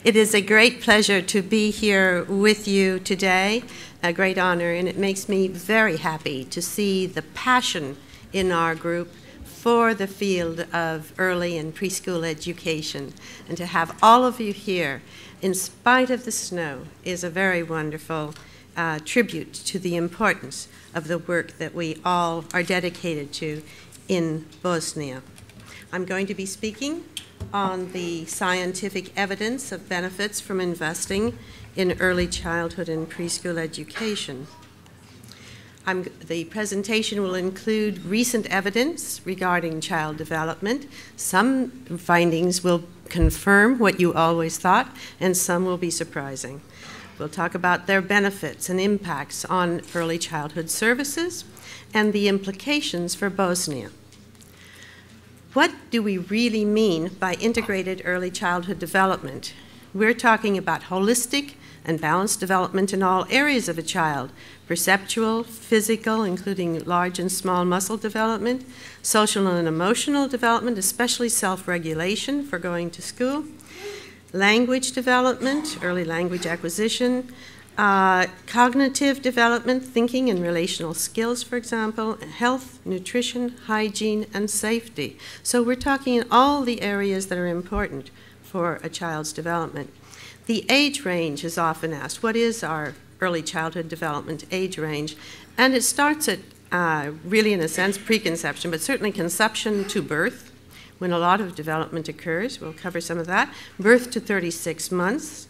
It is a great pleasure to be here with you today, a great honor, and it makes me very happy to see the passion in our group for the field of early and preschool education. And to have all of you here, in spite of the snow, is a very wonderful tribute to the importance of the work that we all are dedicated to in Bosnia. I'm going to be speaking on the scientific evidence of benefits from investing in early childhood and preschool education. The presentation will include recent evidence regarding child development. Some findings will confirm what you always thought, and some will be surprising. We'll talk about their benefits and impacts on early childhood services and the implications for Bosnia. What do we really mean by integrated early childhood development? We're talking about holistic and balanced development in all areas of a child: perceptual, physical, including large and small muscle development, social and emotional development, especially self-regulation for going to school, language development, early language acquisition, cognitive development, thinking and relational skills, for example, health, nutrition, hygiene, and safety. So we're talking in all the areas that are important for a child's development. The age range is often asked. What is our early childhood development age range? And it starts at, really in a sense, preconception, but certainly conception to birth, when a lot of development occurs. We'll cover some of that. Birth to 36 months.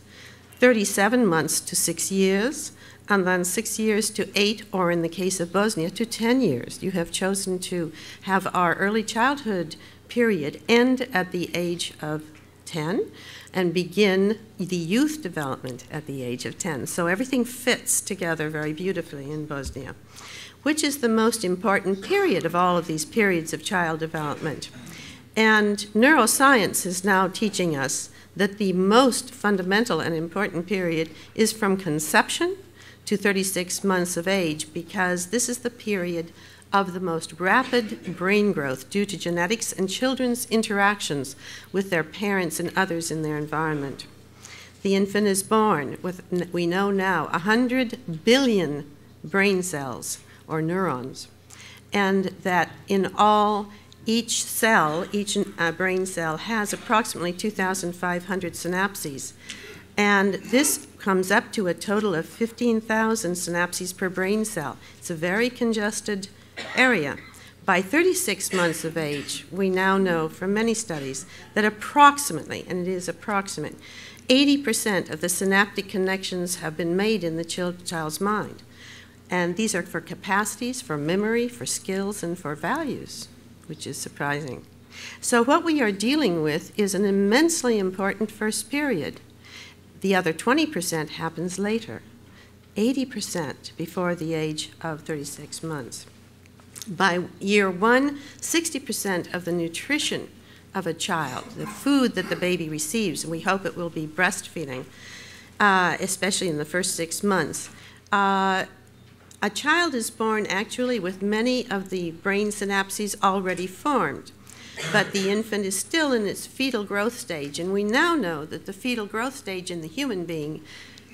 37 months to 6 years, and then 6 years to 8, or in the case of Bosnia, to 10 years. You have chosen to have our early childhood period end at the age of 10 and begin the youth development at the age of 10. So everything fits together very beautifully in Bosnia. Which is the most important period of all of these periods of child development? And neuroscience is now teaching us that the most fundamental and important period is from conception to 36 months of age, because this is the period of the most rapid brain growth due to genetics and children's interactions with their parents and others in their environment. The infant is born with, we know now, 100 billion brain cells or neurons, and that in all, each cell, each brain cell has approximately 2,500 synapses. And this comes up to a total of 15,000 synapses per brain cell. It's a very congested area. By 36 months of age, we now know from many studies that approximately, and it is approximate, 80% of the synaptic connections have been made in the child's mind. And these are for capacities, for memory, for skills, and for values, which is surprising. So what we are dealing with is an immensely important first period. The other 20% happens later, 80% before the age of 36 months. By year 1, 60% of the nutrition of a child, the food that the baby receives, and we hope it will be breastfeeding, especially in the first 6 months, a child is born actually with many of the brain synapses already formed, but the infant is still in its fetal growth stage, and we now know that the fetal growth stage in the human being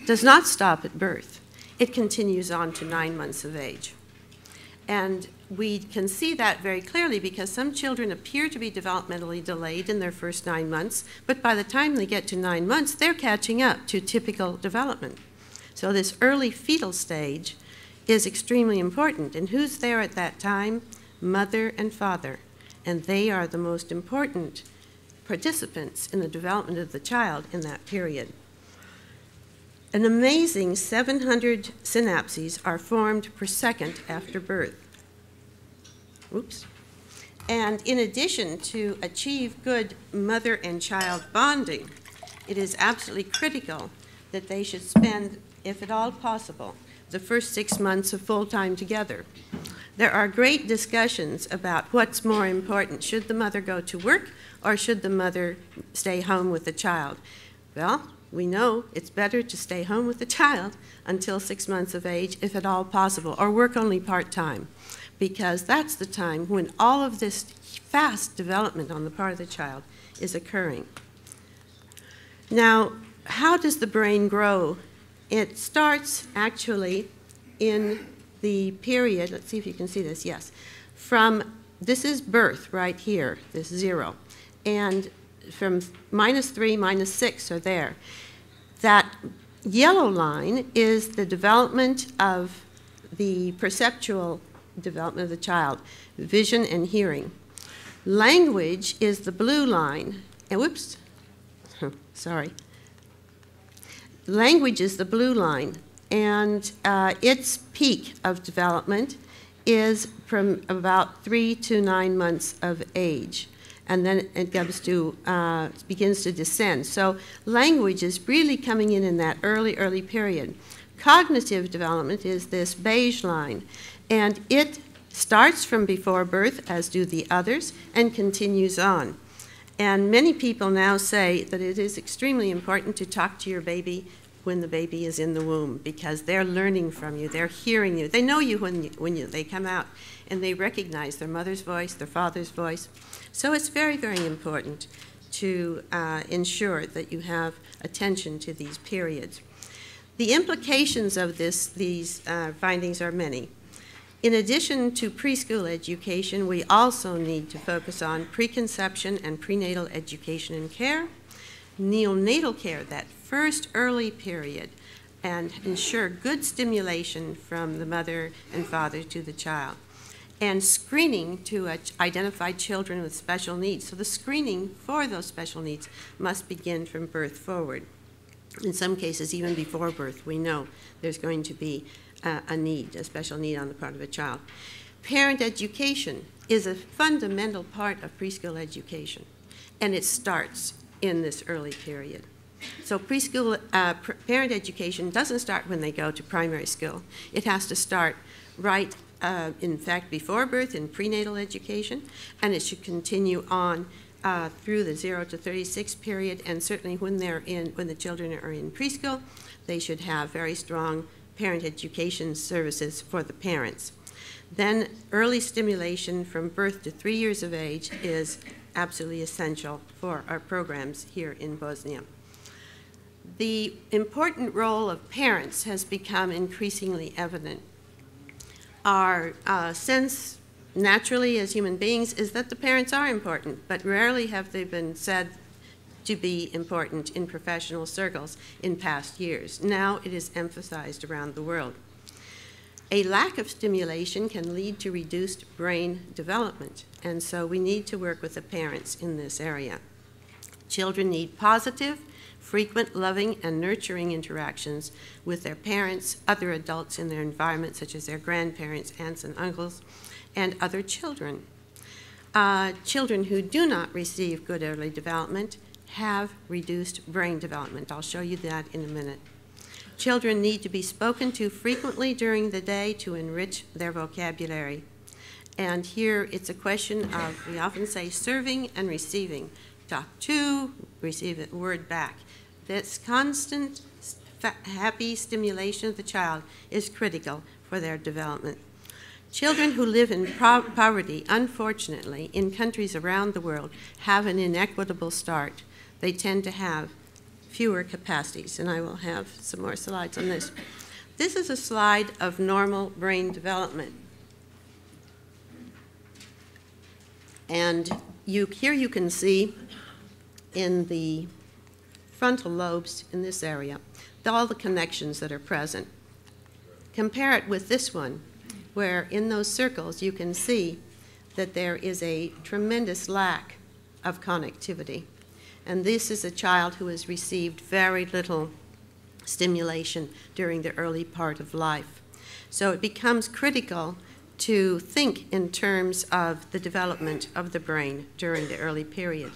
does not stop at birth. It continues on to 9 months of age. And we can see that very clearly because some children appear to be developmentally delayed in their first 9 months, but by the time they get to 9 months, they're catching up to typical development. So this early fetal stage is extremely important. And who's there at that time? Mother and father. And they are the most important participants in the development of the child in that period. An amazing 700 synapses are formed per second after birth. Oops. And in addition, to achieve good mother and child bonding, it is absolutely critical that they should spend, if at all possible, the first 6 months of full time together. There are great discussions about what's more important. Should the mother go to work or should the mother stay home with the child? Well, we know it's better to stay home with the child until 6 months of age, if at all possible, or work only part-time, because that's the time when all of this fast development on the part of the child is occurring. Now, how does the brain grow? It starts actually in the period, let's see if you can see this, yes, this is birth right here, this 0, and from -3, -6 are there. That yellow line is the development of the perceptual development of the child, vision and hearing. Language is the blue line, and whoops, sorry. Language is the blue line, and its peak of development is from about 3 to 9 months of age, and then it begins to descend. So language is really coming in that early period. Cognitive development is this beige line, and it starts from before birth, as do the others, and continues on. And many people now say that it is extremely important to talk to your baby when the baby is in the womb, because they're learning from you, they're hearing you. They know you when they come out, and they recognize their mother's voice, their father's voice. So it's very, very important to ensure that you have attention to these periods. The implications of these findings are many. In addition to preschool education, we also need to focus on preconception and prenatal education and care, neonatal care, that first early period, and ensure good stimulation from the mother and father to the child, and screening to identify children with special needs. So the screening for those special needs must begin from birth forward. In some cases, even before birth, we know there's going to be a special need on the part of a child. Parent education is a fundamental part of preschool education, and it starts in this early period. So preschool parent education doesn't start when they go to primary school. It has to start right, in fact, before birth in prenatal education, and it should continue on through the 0 to 36 period, and certainly when the children are in preschool, they should have very strong parent education services for the parents. Then early stimulation from birth to 3 years of age is absolutely essential for our programs here in Bosnia. The important role of parents has become increasingly evident. Our sense, naturally as human beings, is that the parents are important, but rarely have they been said to be important in professional circles in past years. Now it is emphasized around the world. A lack of stimulation can lead to reduced brain development, and so we need to work with the parents in this area. Children need positive, frequent, loving, and nurturing interactions with their parents, other adults in their environment, such as their grandparents, aunts and uncles, and other children. Children who do not receive good early development have reduced brain development. I'll show you that in a minute. Children need to be spoken to frequently during the day to enrich their vocabulary. And here it's a question of, we often say, serving and receiving. Talk to, receive a word back. This constant, happy stimulation of the child is critical for their development. Children who live in poverty, unfortunately, in countries around the world, have an inequitable start. They tend to have fewer capacities, and I will have some more slides on this. This is a slide of normal brain development. And here you can see in the frontal lobes in this area all the connections that are present. Compare it with this one, where in those circles you can see that there is a tremendous lack of connectivity. And this is a child who has received very little stimulation during the early part of life. So it becomes critical to think in terms of the development of the brain during the early period.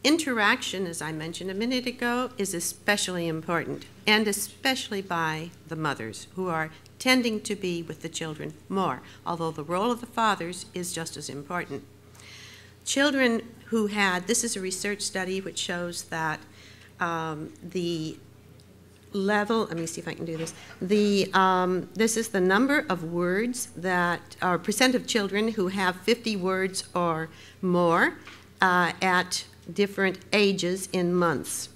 Interaction, as I mentioned a minute ago, is especially important, and especially by the mothers, who are tending to be with the children more, although the role of the fathers is just as important. Children who had, this is a research study which shows that the level, let me see if I can do this, this is the number of words that, or percent of children who have 50 words or more at different ages in months.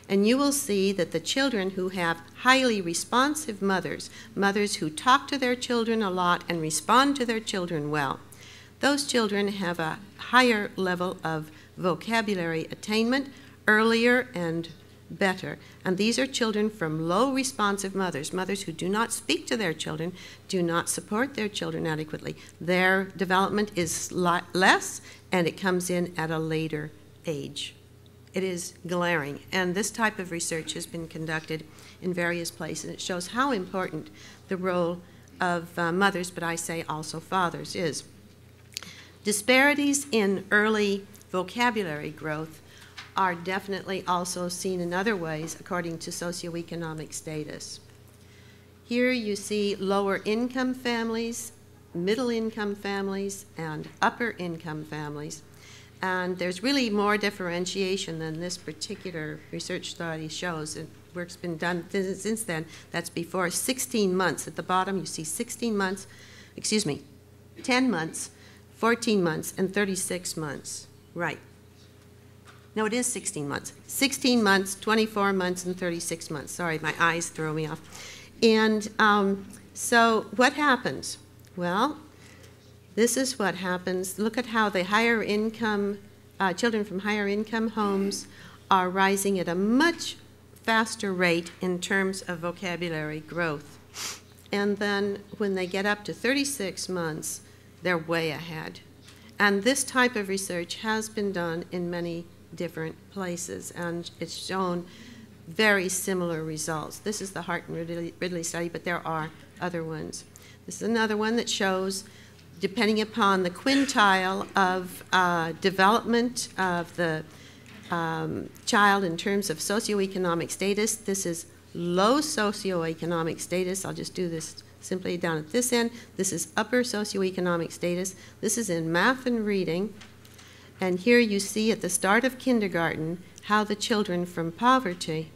And you will see that the children who have highly responsive mothers, mothers who talk to their children a lot and respond to their children well, those children have a higher level of vocabulary attainment earlier and better. And these are children from low responsive mothers, mothers who do not speak to their children, do not support their children adequately. Their development is less, and it comes in at a later age. It is glaring, and this type of research has been conducted in various places, and it shows how important the role of mothers, but I say also fathers, is. Disparities in early vocabulary growth are definitely also seen in other ways according to socioeconomic status. Here you see lower income families, middle income families, and upper income families. And there's really more differentiation than this particular research study shows. And work's been done since then. That's before 16 months. At the bottom you see 16 months, 10 months, 14 months, and 36 months. Right. No, it is 16 months. 16 months, 24 months, and 36 months. Sorry, my eyes throw me off. And so what happens? Well, this is what happens. Look at how the higher income, children from higher income homes are rising at a much faster rate in terms of vocabulary growth. And then when they get up to 36 months, they're way ahead. And this type of research has been done in many different places, and it's shown very similar results. This is the Hart and Ridley study, but there are other ones. This is another one that shows, depending upon the quintile of development of the child in terms of socioeconomic status. This is low socioeconomic status. I'll just do this simply down at this end. This is upper socioeconomic status. This is in math and reading. And here you see at the start of kindergarten how the children from poverty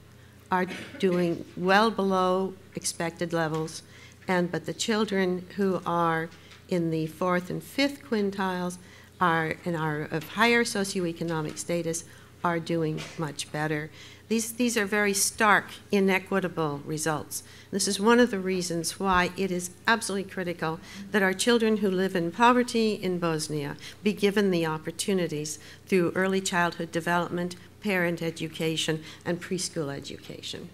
are doing well below expected levels, but the children who are in the 4th and 5th quintiles are of higher socioeconomic status are doing much better. These are very stark, inequitable results. This is one of the reasons why it is absolutely critical that our children who live in poverty in Bosnia be given the opportunities through early childhood development, parent education, and preschool education.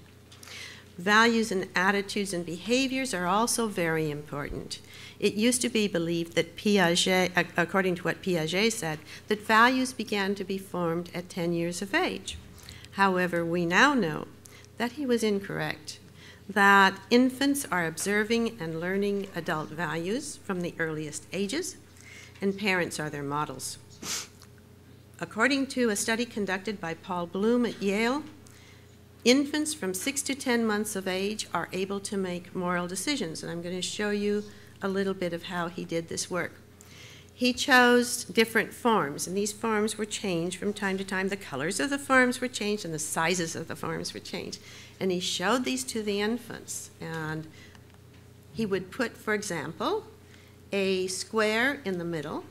Values and attitudes and behaviors are also very important. It used to be believed that Piaget, according to what Piaget said, that values began to be formed at 10 years of age. However, we now know that he was incorrect, that infants are observing and learning adult values from the earliest ages, and parents are their models. According to a study conducted by Paul Bloom at Yale, infants from 6 to 10 months of age are able to make moral decisions, and I'm going to show you a little bit of how he did this work. He chose different forms, and these forms were changed from time to time. The colors of the forms were changed, and the sizes of the forms were changed. And he showed these to the infants, and he would put, for example, a square in the middle.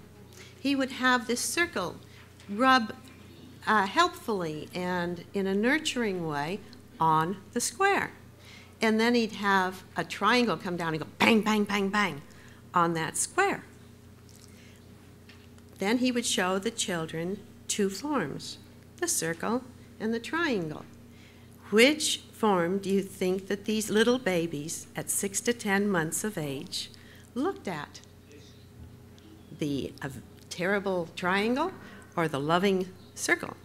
He would have this circle rub helpfully and in a nurturing way on the square. And then he'd have a triangle come down and go bang, bang, bang, bang on that square. Then he would show the children two forms, the circle and the triangle. Which form do you think that these little babies at 6 to 10 months of age looked at? The terrible triangle or the loving circle?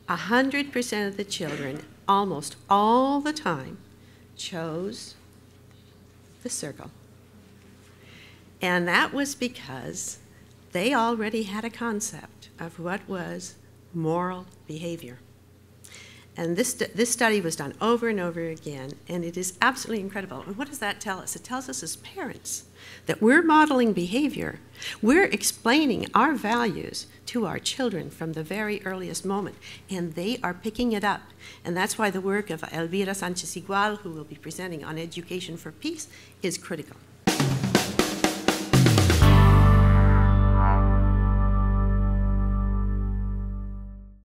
100% of the children, almost all the time, chose the circle. And that was because they already had a concept of what was moral behavior. And this study was done over and over again, and it is absolutely incredible. And what does that tell us? It tells us as parents that we're modeling behavior. We're explaining our values to our children from the very earliest moment, and they are picking it up. And that's why the work of Elvira Sanchez Igual, who will be presenting on Education for Peace, is critical.